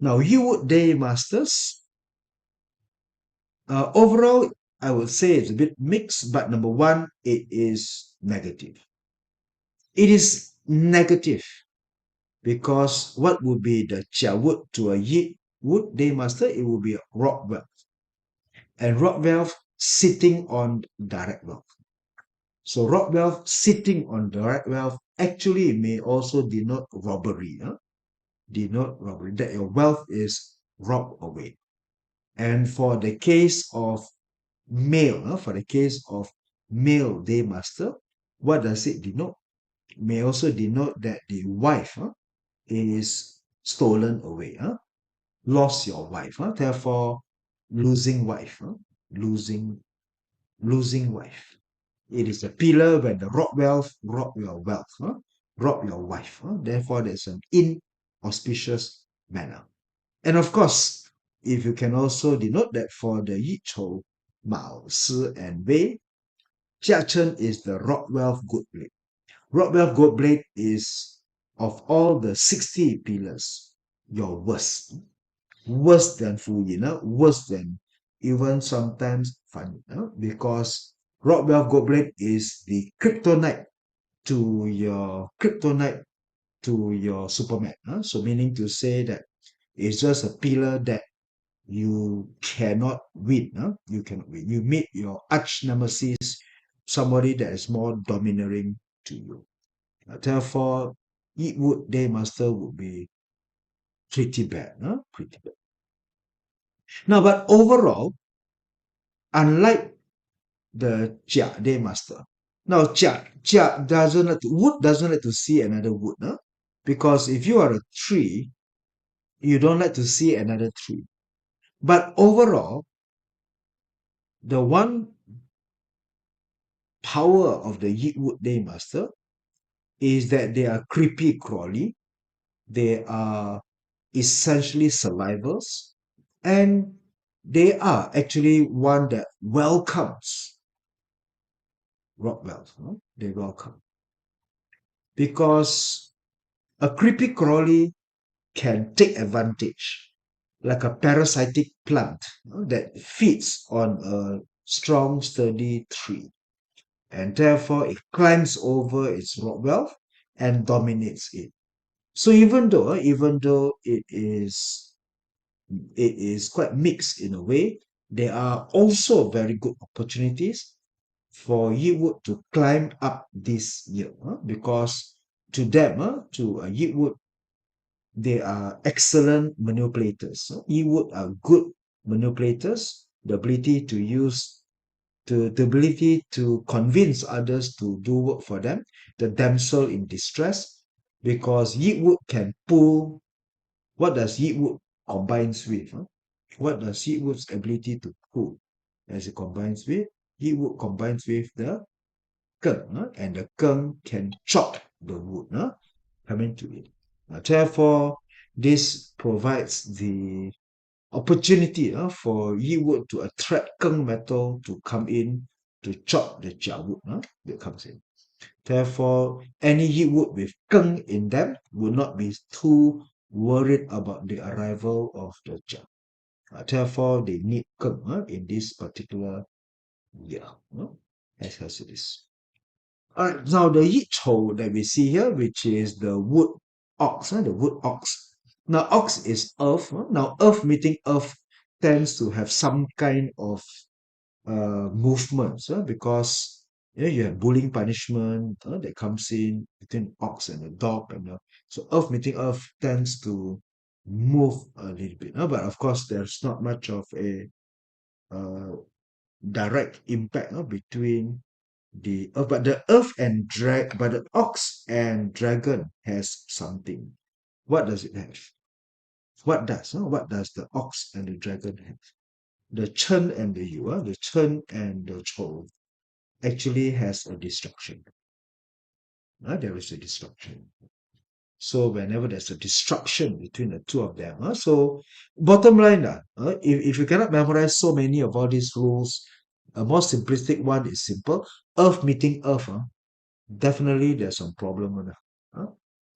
Now, Yi Wood Daymasters, overall, I would say it's a bit mixed, but number one, it is negative. It is negative because what would be the Jia Wood to a Yi Wood Daymaster? It would be a rock wealth. And rock wealth sitting on direct wealth. So rock wealth sitting on direct wealth actually may also denote robbery. Denote robbery, that your wealth is robbed away. And for the case of for the case of male daymaster, what does it denote? May also denote that the wife is stolen away. Lost your wife. Therefore, losing wife. Losing wife. It is a pillar when the rob wealth, rob your wealth, rob your wife. Therefore, there's an inauspicious manner. And of course, if you can also denote that for the Yi Chou, Mao, Si, and Wei, Jia Chen is the Rockwell good blade. Rockwell good blade is, of all the 60 pillars, your worst. Worse than Fu Yin, worse than even sometimes Fan Yin, because Rockwell good blade is the kryptonite to your Superman. So meaning to say that it's just a pillar that you cannot win. You cannot win. You meet your arch nemesis, somebody that is more domineering to you. Therefore, Yi Wood Daymaster would be pretty bad. Pretty bad. Now, but overall, unlike the Jia Daymaster, now Jia wood doesn't like to see another wood. Because if you are a tree, you don't like to see another tree. But overall, the one power of the Yi Wood Daymaster is that they are creepy crawly, they are essentially survivors, and they are actually one that welcomes Rockwell. They welcome. Because a creepy crawly can take advantage, like a parasitic plant that feeds on a strong, sturdy tree. And therefore, it climbs over its rock wealth and dominates it. So even though it is quite mixed in a way, there are also very good opportunities for Yi Wood to climb up this year, because to them, to Yi Wood, they are excellent manipulators. Yi Wood are good manipulators. The ability to use the ability to convince others to do work for them, the damsel in distress, because Yi Wood can pull. What does Yi Wood combines with? What does Yi Wood's ability to pull as it combines with? Yi Wood combines with the Keng, and the Keng can chop the wood coming to it. Therefore, this provides the opportunity for Yi Wood to attract Keng metal to come in to chop the Jia wood that comes in. Therefore, any Yi Wood with Keng in them will not be too worried about the arrival of the Jia. Therefore, they need Keng in this particular year, as it is. Now the Yi Chou that we see here, which is the wood ox, the wood ox. Now ox is earth. Now earth meeting earth tends to have some kind of movements, because you have bullying punishment that comes in between ox and the dog, and so earth meeting earth tends to move a little bit. But of course, there's not much of a uh, direct impact between the earth, but the earth and but the ox and dragon has something. What does it have? What does the ox and the dragon have? The Chen and the Yu, the Chen and the Chou actually has a destruction. There is a destruction. So whenever there's a destruction between the two of them, so bottom line, if you cannot memorize so many of all these rules, a more simplistic one is simple. Earth meeting earth, definitely there's some problem.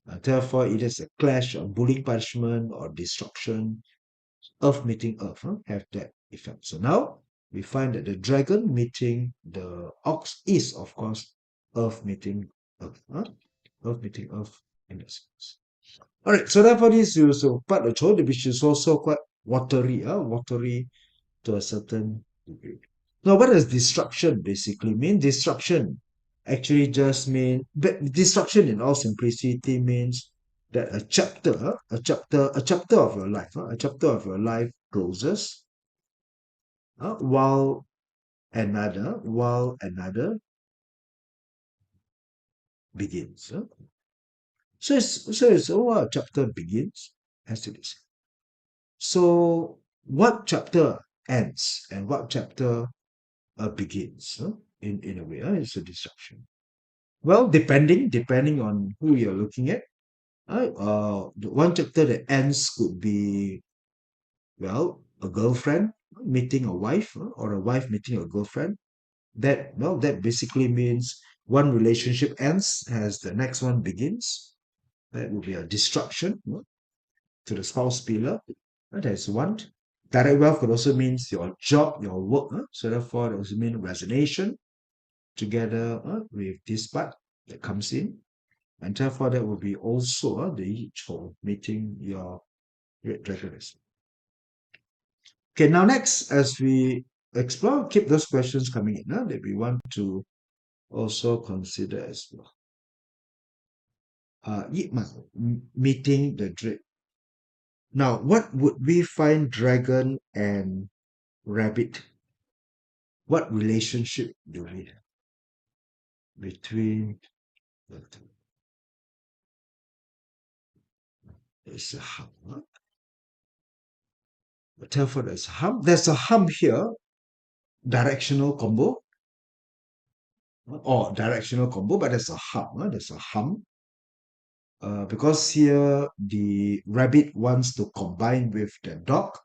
Therefore, it is a clash of bullying punishment or destruction. Earth meeting Earth have that effect. So now we find that the dragon meeting the ox is, of course, Earth meeting Earth. Earth meeting Earth in that sense. All right, so therefore this is also part of Chode, which is also quite watery, watery to a certain degree. Now, what does destruction basically mean? Destruction actually just mean, but destruction in all simplicity means that a chapter of your life, a chapter of your life closes, while another begins. So a chapter begins as it is. So what chapter ends and what chapter begins, in a way, it's a destruction. Well, depending on who you're looking at, the one chapter that ends could be, well, a girlfriend meeting a wife, or a wife meeting a girlfriend. That basically means one relationship ends as the next one begins. That would be a destruction, to the spouse pillar. That's one. Direct wealth could also means your job, your work. So therefore, it also mean resignation together with this part that comes in. And therefore, that will be also the for meeting your red dragon. Okay, now next, as we explore, keep those questions coming in that we want to also consider as well. Meeting the dragon. Now, what would we find dragon and rabbit? What relationship do we have between the two? There's a hum. Therefore, there's a hum. There's a hum here, directional combo, or directional combo, but there's a hum. There's a hum. Because here the rabbit wants to combine with the dog,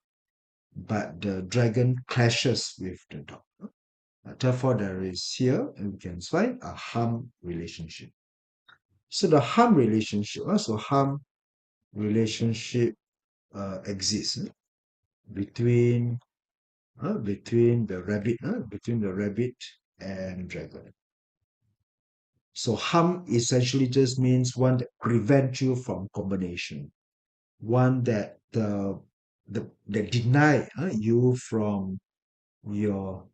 but the dragon clashes with the dog. Therefore, there is here, and we can find a hum relationship. So the hum relationship, relationship exists between between the rabbit and dragon. So hum essentially just means one that prevents you from combination, one that that deny you from your.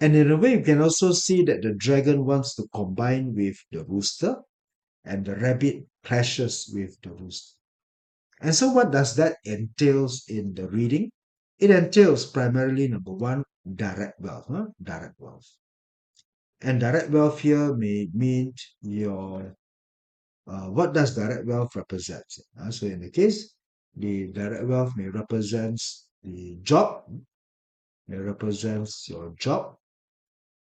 And in a way, you can also see that the dragon wants to combine with the rooster, and the rabbit clashes with the rooster. And so, what does that entails in the reading? It entails primarily number one, direct wealth, direct wealth. And direct wealth here may mean your what does direct wealth represent? So in the case, the direct wealth may represent the job, may represents your job,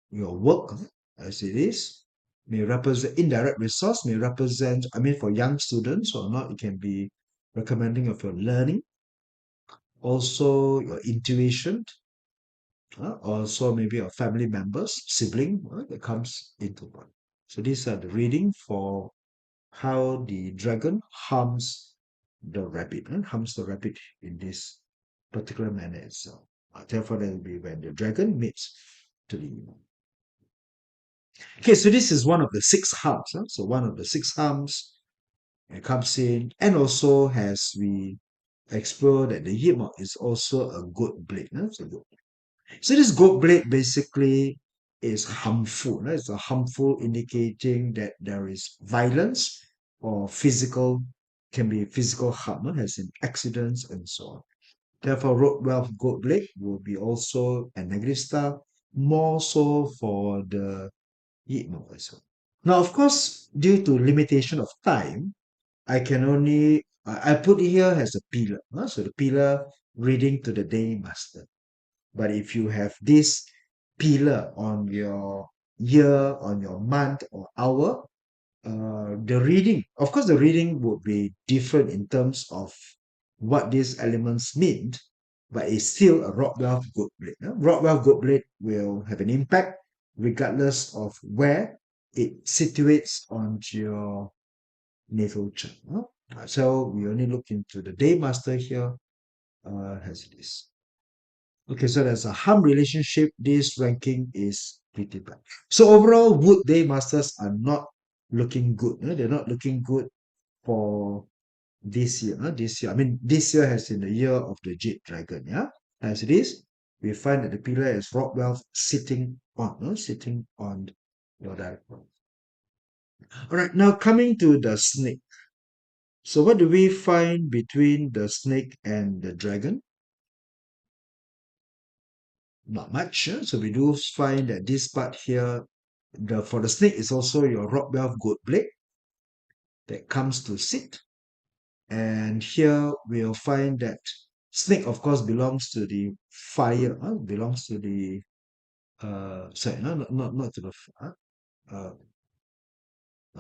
your work as it is, may represent indirect resource, may represent, I mean, for young students or not, it can be recommending of your learning, also your intuition, also maybe your family members, sibling that comes into one. So these are the reading for how the dragon harms the rabbit, harms the rabbit in this particular manner itself. Therefore, that will be when the dragon meets to the human. Okay, so this is one of the six harms. So one of the six harms comes in, and also as we explore that the Yimok is also a good blade. So this goat blade basically is harmful. It's a harmful indicating that there is violence or physical, can be physical harm, as in accidents and so on. Therefore, road wealth goat blade will be also a negative star, more so for the Yitmo as well. Now, of course, due to limitation of time, I can only, I put here as a pillar. So the pillar reading to the day master. But if you have this pillar on your year, on your month or hour, the reading, of course, the reading would be different in terms of what these elements mean, but it's still a Rockwell good blade. Rockwell good blade will have an impact regardless of where it situates on natal chart. So we only look into the Daymaster here as it is. Okay, so there's a harm relationship. This ranking is pretty bad. So overall, Wood Daymasters are not looking good. They're not looking good for this year. This year, I mean, this year has been the year of the Jade Dragon. Yeah, as it is, we find that the pillar is rock wealth sitting on your direct wealth. All right, now coming to the snake. So what do we find between the snake and the dragon? Not much. So we do find that this part here, for the snake is also your rock wealth gold blade that comes to sit. And here we'll find that snake, of course, belongs to the fire, belongs to the sorry, no, not to the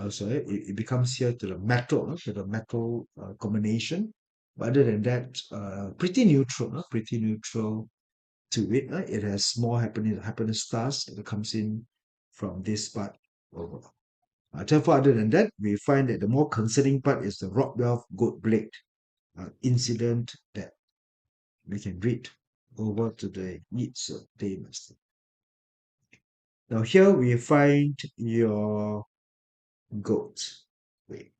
sorry, it becomes here to the metal combination. But other than that, pretty neutral to it. It has small happiness stars that comes in from this part over. Therefore, other than that, we find that the more concerning part is the Rockwell Gold Blade incident that we can read over to the Yi Wood Daymasters. Now here we find your goat. Wait.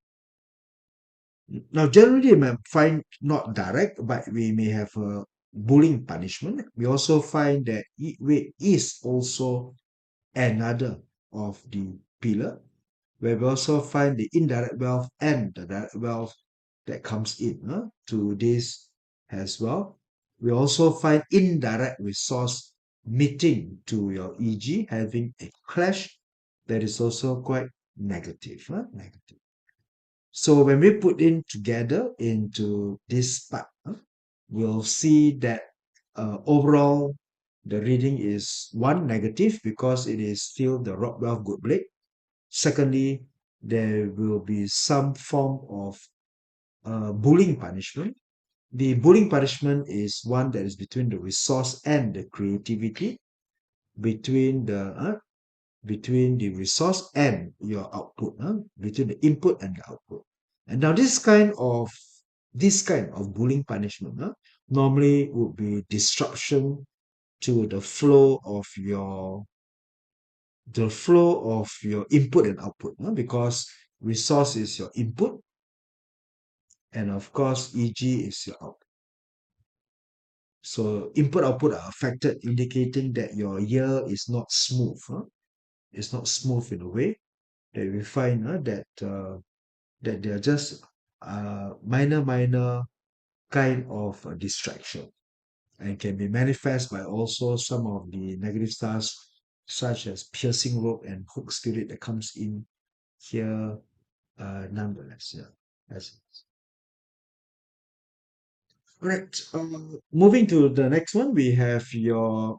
Now generally you may find not direct, but we may have a bullying punishment. We also find that Yi is also another of the pillar, where we also find the indirect wealth and the direct wealth that comes in to this as well. We also find indirect resource meeting to your EG having a clash that is also quite negative. Negative. So when we put in together into this part, we'll see that overall the reading is one negative because it is still the Rockwell good blade. Secondly, there will be some form of bullying punishment. The bullying punishment is one that is between the resource and the creativity, between the resource and your output, between the input and the output. And now this kind of bullying punishment normally would be disruption to the flow of your input and output, because resource is your input and of course EG is your output. So input output are affected, indicating that your year is not smooth. It's not smooth in a way that we find that they are just minor kind of distraction, and can be manifest by also some of the negative stars such as piercing rope and hook spirit that comes in here nonetheless. Yeah. That's it. All right. Moving to the next one, we have your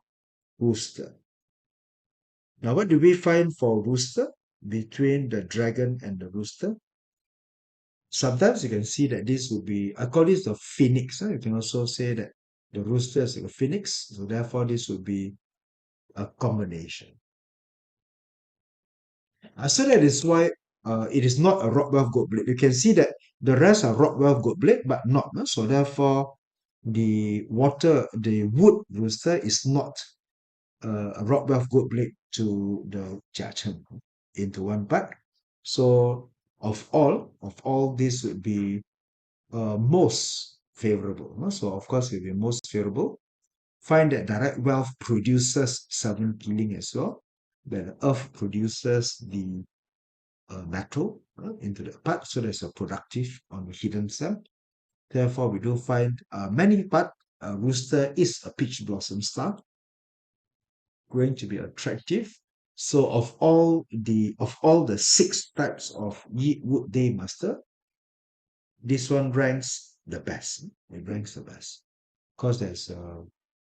rooster. Now, what do we find for rooster between the dragon and the rooster? Sometimes you can see that this would be, I call this the phoenix. You can also say that the rooster is like a phoenix. So therefore, this would be a combination. So that is why it is not a Rockwell gold blade. You can see that the rest are Rockwell gold blade, but not. So therefore, the wood rooster is not a Rockwell gold blade to the Jia Chen into one part. So of all this would be most favorable. So of course it will be most favorable. Find that direct wealth produces 7 killing as well. That the earth produces the metal into the part, so there's a productive on the hidden cell. Therefore, we do find many part rooster is a peach blossom star, going to be attractive. So of all the 6 types of Yi Wood Daymaster, this one ranks the best. It ranks the best because there's a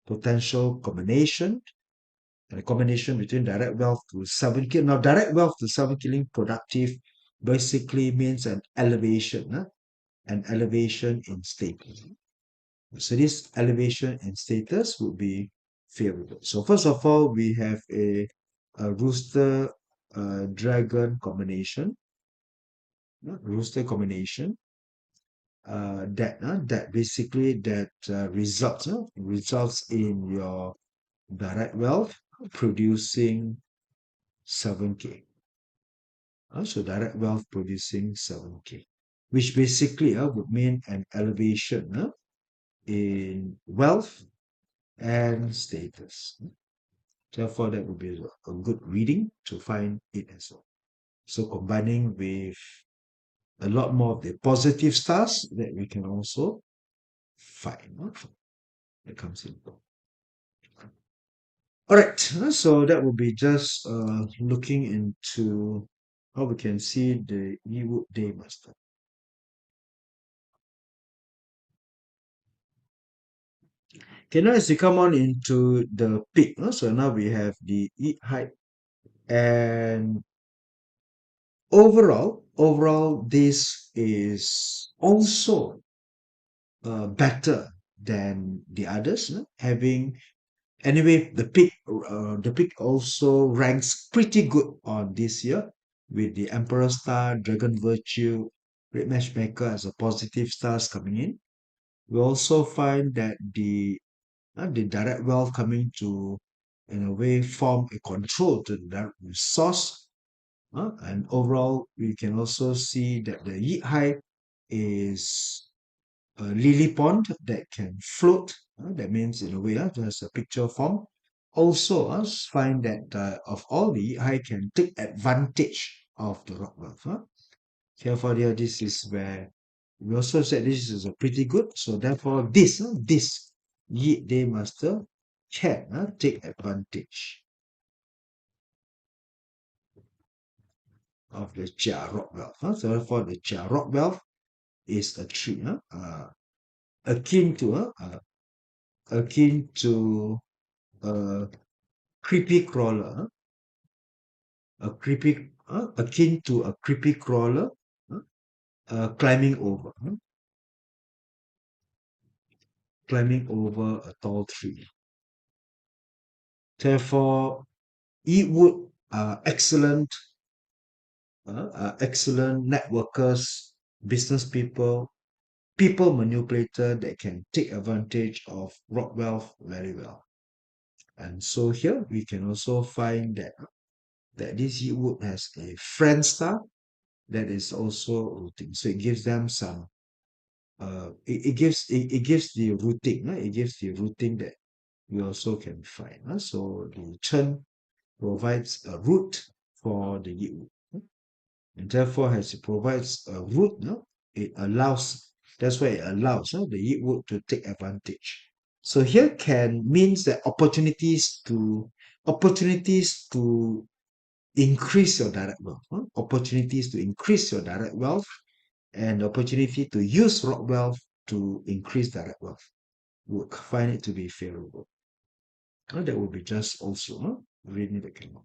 potential combination, and a combination between direct wealth to 7 killing. Now, direct wealth to 7 killing productive basically means an elevation in status. So this elevation in status would be favorable. So first of all, we have a rooster dragon combination rooster combination that basically that results in your direct wealth producing 7K. So direct wealth producing 7K, which basically would mean an elevation in wealth and status. Therefore, that would be a good reading to find it as well. So combining with a lot more of the positive stars that we can also find that comes in. All right, so that will be just looking into how we can see the Yi Wood Daymaster. Okay, now as we come on into the peak, so now we have the eat height, and overall, this is also better than the others, having anyway the peak also ranks pretty good on this year with the Emperor Star, Dragon Virtue, Great Matchmaker as a positive stars coming in. We also find that the direct wealth coming to in a way form a control to the direct source. And overall, we can also see that the Yi High is a lily pond that can float. That means in a way, there's a picture form. Also, find that of all the Yi High can take advantage of the rock wealth. Therefore, this is where we also said this is a pretty good. So therefore, this Yi Daymaster can take advantage of the Jia rock wealth. So therefore, the Jia rock wealth is a tree, akin to akin to a creepy crawler, akin to a creepy crawler climbing over a tall tree. Therefore, it would excellent networkers, business people, people manipulator that can take advantage of rock wealth very well. And so here we can also find that this Yi Wood has a friend star that is also rooting. So it gives them some it gives the routing, it gives the routing that we also can find. So the Chen provides a route for the Yi Wood. And therefore, as it provides a route, it allows, that's why it allows the Yi Wood to take advantage. So here can means that opportunities to increase your direct wealth, opportunities to increase your direct wealth, and opportunity to use rock wealth to increase direct wealth would find it to be favorable. That would be just also reading the kingdom.